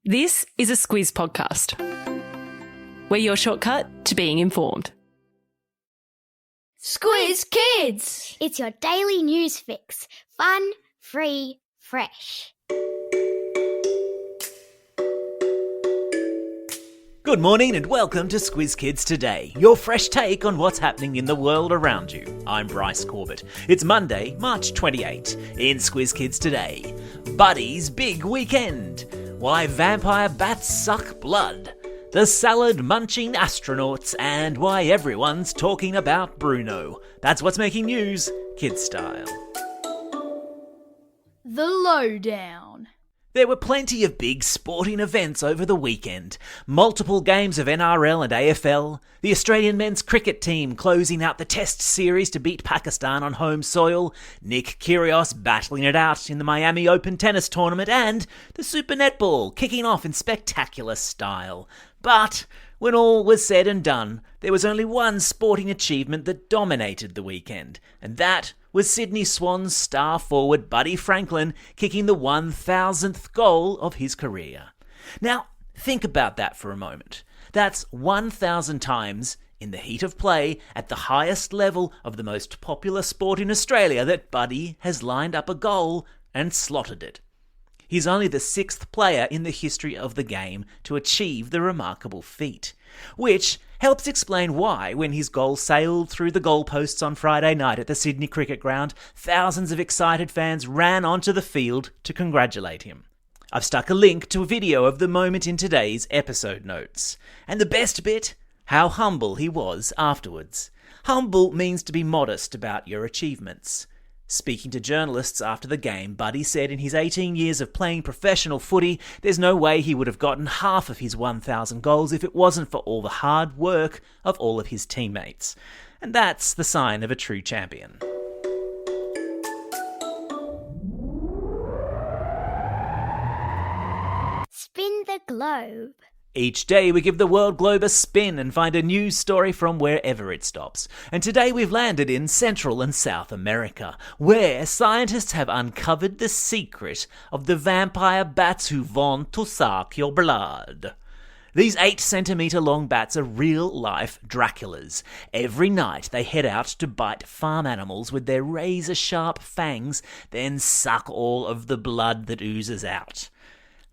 This is a Squiz podcast. We're your shortcut to being informed. Squiz Kids! It's your daily news fix. Fun, free, fresh. Good morning and welcome to Squiz Kids Today, your fresh take on what's happening in the world around you. I'm Bryce Corbett. It's Monday, March 28. In Squiz Kids Today, Buddy's big weekend. Why vampire bats suck blood. The salad-munching astronauts, and why everyone's talking about Bruno. That's what's making news, kids style. The lowdown. There were plenty of big sporting events over the weekend. Multiple games of NRL and AFL, the Australian men's cricket team closing out the Test series to beat Pakistan on home soil, Nick Kyrgios battling it out in the Miami Open tennis tournament, and the Super Netball kicking off in spectacular style. But when all was said and done, there was only one sporting achievement that dominated the weekend, and that was Sydney Swans star forward Buddy Franklin kicking the 1,000th goal of his career. Now, think about that for a moment. That's 1,000 times in the heat of play at the highest level of the most popular sport in Australia that Buddy has lined up a goal and slotted it. He's only the 6th player in the history of the game to achieve the remarkable feat, which helps explain why, when his goal sailed through the goalposts on Friday night at the Sydney Cricket Ground, thousands of excited fans ran onto the field to congratulate him. I've stuck a link to a video of the moment in today's episode notes. And the best bit? How humble he was afterwards. Humble means to be modest about your achievements. Speaking to journalists after the game, Buddy said in his 18 years of playing professional footy, there's no way he would have gotten half of his 1,000 goals if it wasn't for all the hard work of all of his teammates. And that's the sign of a true champion. Spin the globe. Each day we give the world globe a spin and find a news story from wherever it stops. And today we've landed in Central and South America, where scientists have uncovered the secret of the vampire bats who want to suck your blood. These 8-centimetre long bats are real-life Draculas. Every night they head out to bite farm animals with their razor-sharp fangs, then suck all of the blood that oozes out.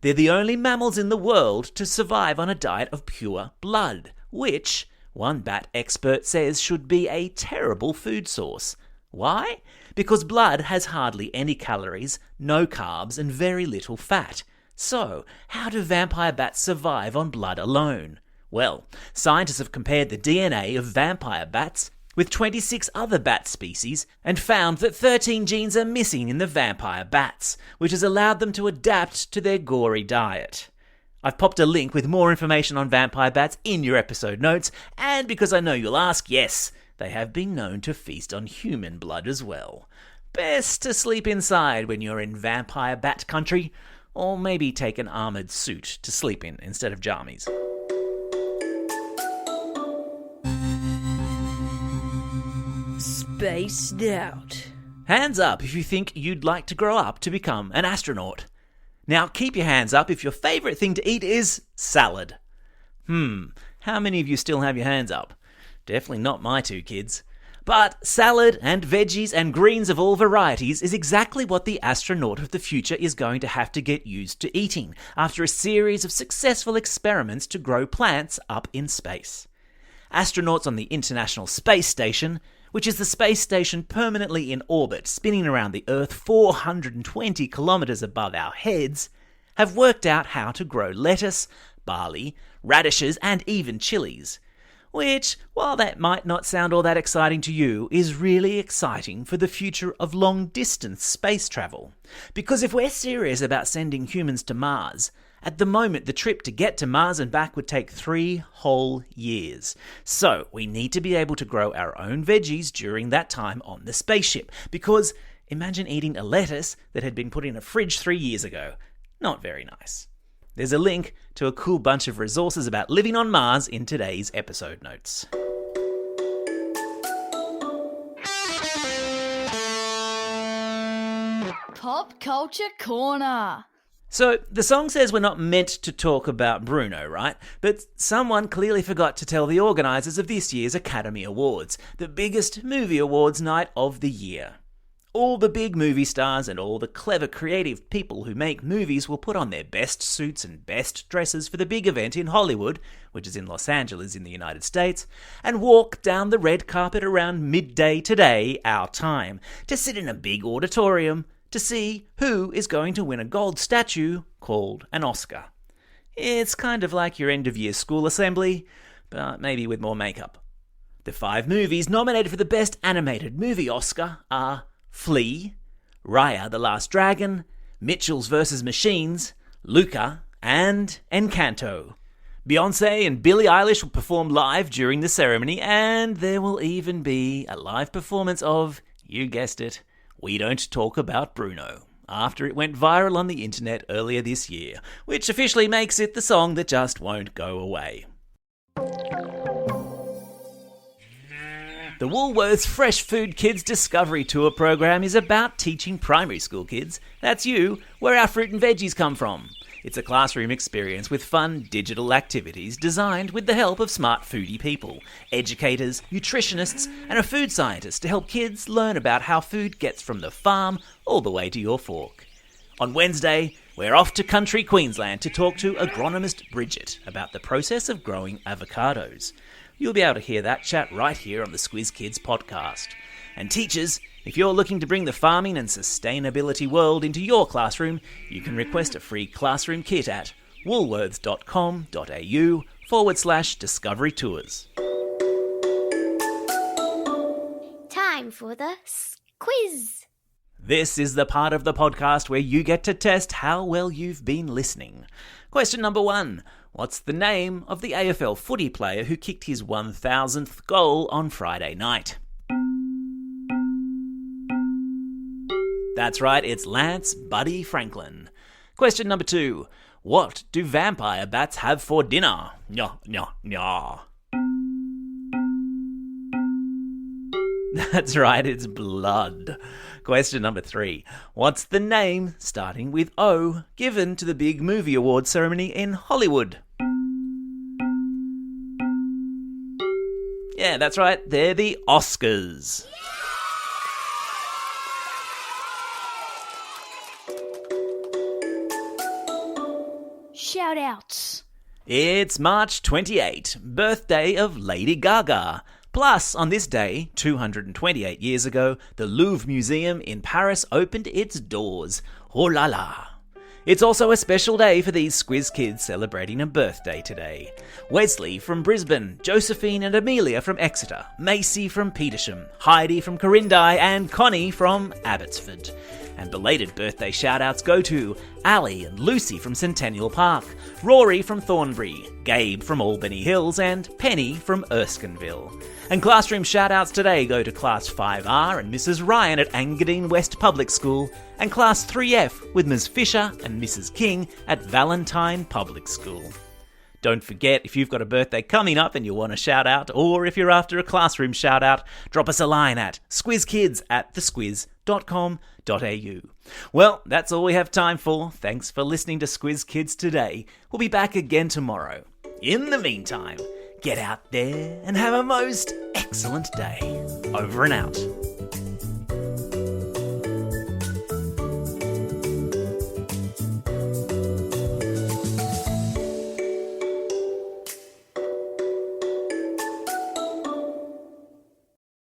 They're the only mammals in the world to survive on a diet of pure blood, which, one bat expert says, should be a terrible food source. Why? Because blood has hardly any calories, no carbs, and very little fat. So, how do vampire bats survive on blood alone? Well, scientists have compared the DNA of vampire bats with 26 other bat species and found that 13 genes are missing in the vampire bats, which has allowed them to adapt to their gory diet. I've popped a link with more information on vampire bats in your episode notes, and because I know you'll ask, yes, they have been known to feast on human blood as well. Best to sleep inside when you're in vampire bat country, or maybe take an armoured suit to sleep in instead of jammies. Spaced out. Hands up if you think you'd like to grow up to become an astronaut. Now keep your hands up if your favourite thing to eat is salad. How many of you still have your hands up? Definitely not my two kids. But salad and veggies and greens of all varieties is exactly what the astronaut of the future is going to have to get used to eating after a series of successful experiments to grow plants up in space. Astronauts on the International Space Station, which is the space station permanently in orbit, spinning around the Earth 420 kilometres above our heads, have worked out how to grow lettuce, barley, radishes, and even chilies. Which, while that might not sound all that exciting to you, is really exciting for the future of long-distance space travel. Because if we're serious about sending humans to Mars, at the moment the trip to get to Mars and back would take 3 whole years. So we need to be able to grow our own veggies during that time on the spaceship. Because imagine eating a lettuce that had been put in a fridge 3 years ago. Not very nice. There's a link to a cool bunch of resources about living on Mars in today's episode notes. Pop Culture Corner. So, the song says we're not meant to talk about Bruno, right? But someone clearly forgot to tell the organisers of this year's Academy Awards, the biggest movie awards night of the year. All the big movie stars and all the clever creative people who make movies will put on their best suits and best dresses for the big event in Hollywood, which is in Los Angeles in the United States, and walk down the red carpet around midday today, our time, to sit in a big auditorium to see who is going to win a gold statue called an Oscar. It's kind of like your end-of-year school assembly, but maybe with more makeup. The 5 movies nominated for the Best Animated Movie Oscar are Flea, Raya the Last Dragon, Mitchells vs. Machines, Luca, and Encanto. Beyoncé and Billie Eilish will perform live during the ceremony, and there will even be a live performance of, you guessed it, We Don't Talk About Bruno, after it went viral on the internet earlier this year, which officially makes it the song that just won't go away. The Woolworths Fresh Food Kids Discovery Tour program is about teaching primary school kids, that's you, where our fruit and veggies come from. It's a classroom experience with fun digital activities designed with the help of smart foodie people, educators, nutritionists, and a food scientist to help kids learn about how food gets from the farm all the way to your fork. On Wednesday, we're off to country Queensland to talk to agronomist Bridget about the process of growing avocados. You'll be able to hear that chat right here on the Squiz Kids podcast. And teachers, if you're looking to bring the farming and sustainability world into your classroom, you can request a free classroom kit at woolworths.com.au/discovery tours. Time for the quiz. This is the part of the podcast where you get to test how well you've been listening. Question number 1. What's the name of the AFL footy player who kicked his 1,000th goal on Friday night? That's right, it's Lance Buddy Franklin. Question number 2. What do vampire bats have for dinner? Nyah, nyah, nyah. That's right, it's blood. Question number 3. What's the name, starting with O, given to the big movie awards ceremony in Hollywood? Yeah, that's right, they're the Oscars. Shout-outs. It's March 28, birthday of Lady Gaga. Plus, on this day, 228 years ago, the Louvre Museum in Paris opened its doors. Oh la la. It's also a special day for these Squiz Kids celebrating a birthday today. Wesley from Brisbane, Josephine and Amelia from Exeter, Macy from Petersham, Heidi from Corindai and Connie from Abbotsford. And belated birthday shout-outs go to Ali and Lucy from Centennial Park, Rory from Thornbury, Gabe from Albany Hills and Penny from Erskineville. And classroom shout-outs today go to Class 5R and Mrs Ryan at Engadine West Public School and Class 3F with Ms Fisher and Mrs King at Valentine Public School. Don't forget, if you've got a birthday coming up and you want a shout-out, or if you're after a classroom shout-out, drop us a line at squizkids@thesquiz.com.au. Well, that's all we have time for. Thanks for listening to Squiz Kids today. We'll be back again tomorrow. In the meantime, get out there and have a most excellent day. Over and out.